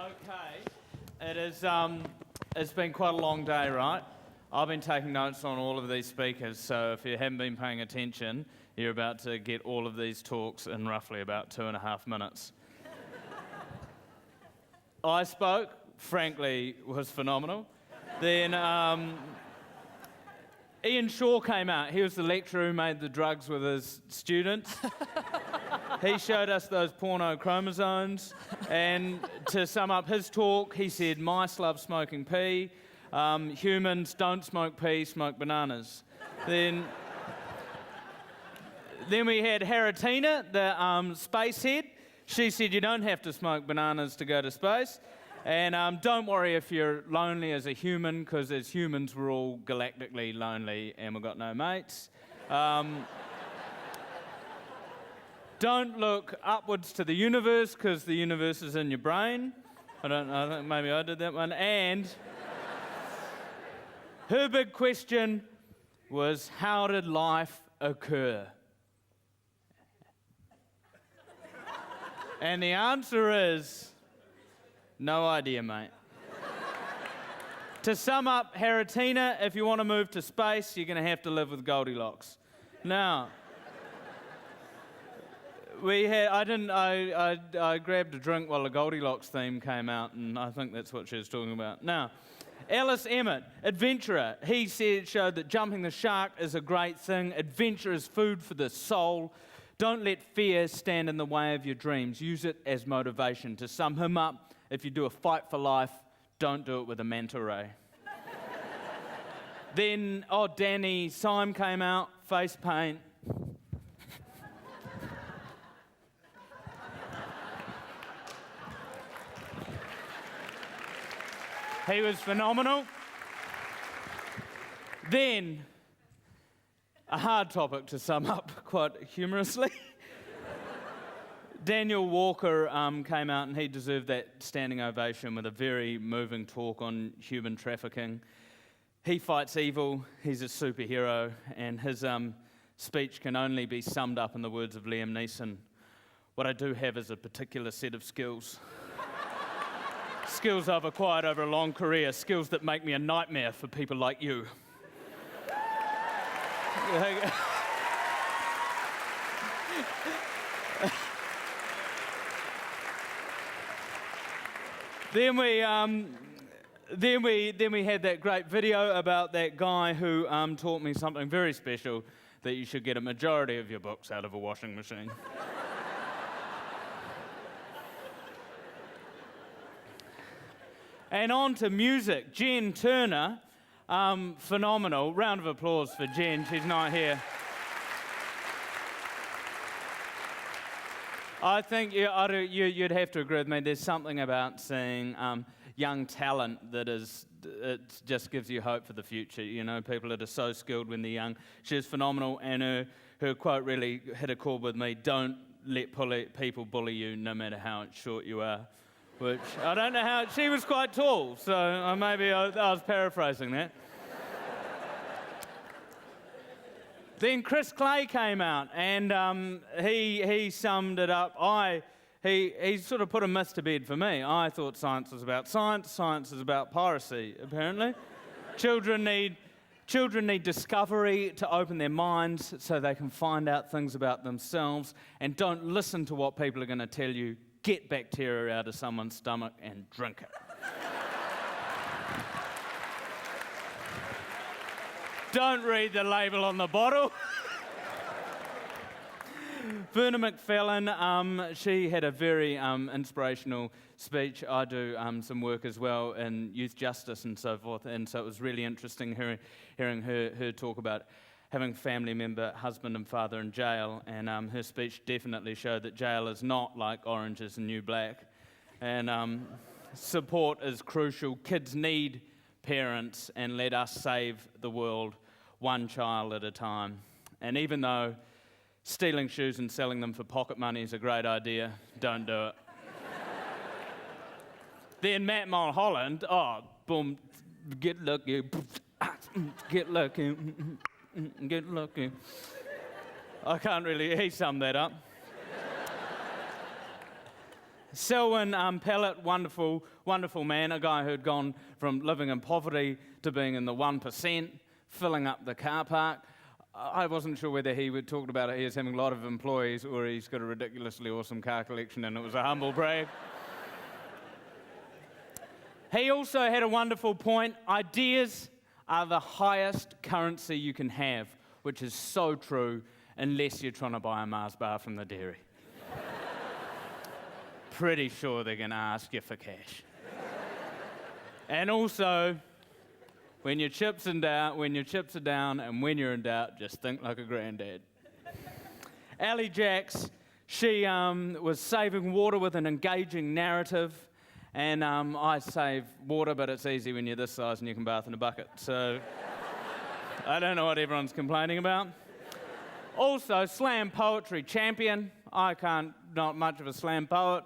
Okay, it is. It's been quite a long day, right? I've been taking notes on all of these speakers, so if you haven't been paying attention, you're about to get all of these talks in roughly about 2.5 minutes. I spoke, frankly, was phenomenal. Then Ian Shaw came out. He was the lecturer who made the drugs with his students. He showed us those porno chromosomes, and to sum up his talk, he said, mice love smoking pee, humans don't smoke pee, smoke bananas. Then we had Haratina, the space head. She said you don't have to smoke bananas to go to space. And don't worry if you're lonely as a human, because as humans we're all galactically lonely and we've got no mates. Don't look upwards to the universe, because the universe is in your brain. I don't know, I think maybe I did that one. And her big question was, how did life occur? And the answer is, no idea, mate. To sum up, Haratina, if you want to move to space, you're going to have to live with Goldilocks. Now, I grabbed a drink while the Goldilocks theme came out, and I think that's what she was talking about. Now, Ellis Emmett, adventurer, he showed that jumping the shark is a great thing. Adventure is food for the soul. Don't let fear stand in the way of your dreams. Use it as motivation. To sum him up, if you do a fight for life, don't do it with a manta ray. Then, Danny Syme came out, face paint. He was phenomenal. Then, a hard topic to sum up quite humorously. Daniel Walker came out, and he deserved that standing ovation with a very moving talk on human trafficking. He fights evil, he's a superhero, and his speech can only be summed up in the words of Liam Neeson. What I do have is a particular set of skills. Skills I've acquired over a long career, skills that make me a nightmare for people like you. Then we had that great video about that guy who taught me something very special, that you should get a majority of your books out of a washing machine. And on to music. Jen Turner, phenomenal. Round of applause for Jen, she's not here. I think you'd have to agree with me. There's something about seeing young talent that it just gives you hope for the future. You know, people that are so skilled when they're young. She's phenomenal, and her quote really hit a chord with me. Don't let people bully you, no matter how short you are. Which I don't know how. She was quite tall, so maybe I was paraphrasing that. Then Chris Clay came out, and he summed it up. He sort of put a myth to bed for me. I thought science was about science. Science is about piracy, apparently. Children need discovery to open their minds so they can find out things about themselves, and don't listen to what people are going to tell you. Get bacteria out of someone's stomach and drink it. Don't read the label on the bottle. Verna McFallon, she had a very inspirational speech. I do some work as well in youth justice and so forth, and so it was really interesting hearing her talk about having a family member, husband and father in jail, and her speech definitely showed that jail is not like Orange is the New Black, and support is crucial. Kids need parents, and let us save the world one child at a time. And even though stealing shoes and selling them for pocket money is a great idea, don't do it. Then Matt Mulholland, boom, get lucky, get lucky. Get lucky. I can't really, he summed that up. Selwyn Pellett, wonderful, wonderful man, a guy who'd gone from living in poverty to being in the 1%, filling up the car park. I wasn't sure whether he would talk about it. He was having a lot of employees, or he's got a ridiculously awesome car collection, and it was a humble brag. He also had a wonderful point. Ideas are the highest currency you can have, which is so true unless you're trying to buy a Mars bar from the dairy. Pretty sure they're going to ask you for cash. And also, when your chips are down, and when you're in doubt, just think like a granddad. Allie Jacks, she was saving water with an engaging narrative, and I save water, but it's easy when you're this size and you can bath in a bucket. So I don't know what everyone's complaining about. Also, slam poetry champion. Not much of a slam poet.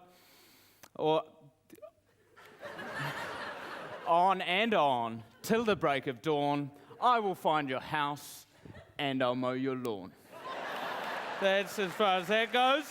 Or on and on, till the break of dawn, I will find your house and I'll mow your lawn. That's as far as that goes.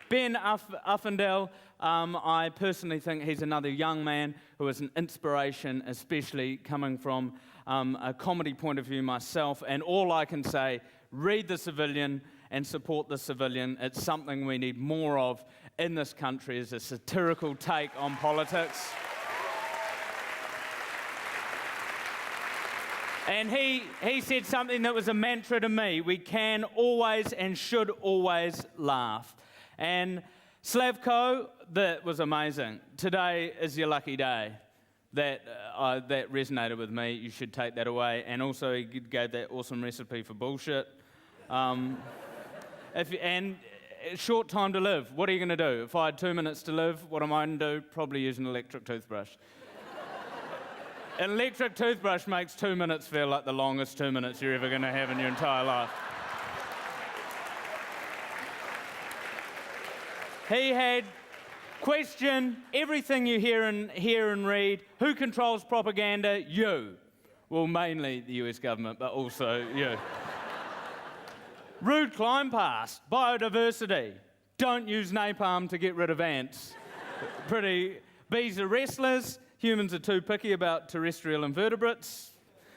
Ben Uffendell, I personally think he's another young man who is an inspiration, especially coming from a comedy point of view myself, and all I can say, read The Civilian and support The Civilian. It's something we need more of in this country, as a satirical take on politics. And he said something that was a mantra to me. We can always and should always laugh. And Slavko, that was amazing. Today is your lucky day. That resonated with me. You should take that away. And also he gave that awesome recipe for bullshit. Short time to live. What are you going to do? If I had 2 minutes to live, what am I going to do? Probably use an electric toothbrush. An electric toothbrush makes 2 minutes feel like the longest 2 minutes you're ever going to have in your entire life. He had question everything you hear and read. Who controls propaganda? You. Well, mainly the US government, but also you. Rude climb past. Biodiversity. Don't use napalm to get rid of ants. Bees are restless. Humans are too picky about terrestrial invertebrates.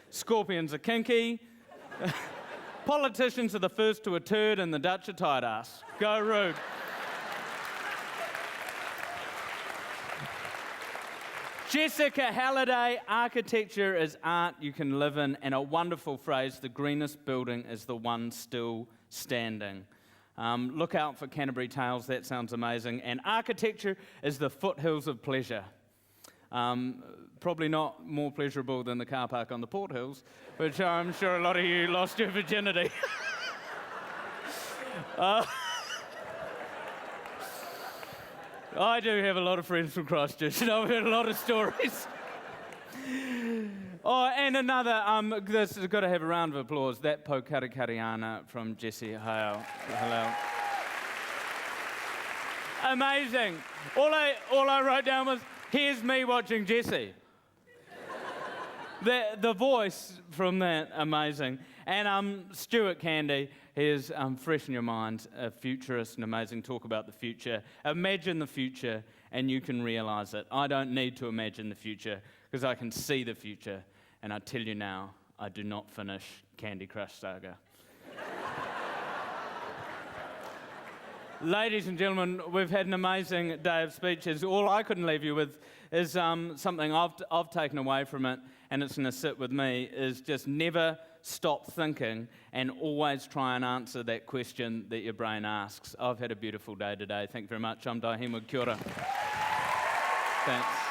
Scorpions are kinky. Politicians are the first to a turd, and the Dutch are tight ass. Go rude. Jessica Halliday, architecture is art you can live in, and a wonderful phrase, the greenest building is the one still standing. Look out for Canterbury Tales, that sounds amazing. And architecture is the foothills of pleasure. Probably not more pleasurable than the car park on the Port Hills, which I'm sure a lot of you lost your virginity. I do have a lot of friends from Christchurch, and I've heard a lot of stories. Oh, and another, this has got to have a round of applause, that Pokarakariana from Jessie Hale. Hello. Amazing. All I wrote down was, here's me watching Jessie. The voice from that, amazing. And Stuart Candy, he is fresh in your mind, a futurist, an amazing talk about the future. Imagine the future and you can realise it. I don't need to imagine the future because I can see the future. And I tell you now, I do not finish Candy Crush Saga. Ladies and gentlemen, we've had an amazing day of speeches. All I couldn't leave you with is something I've taken away from it, and it's going to sit with me, is just never stop thinking and always try and answer that question that your brain asks. I've had a beautiful day today. Thank you very much. I'm Dai Henwood. Kia ora. Thanks.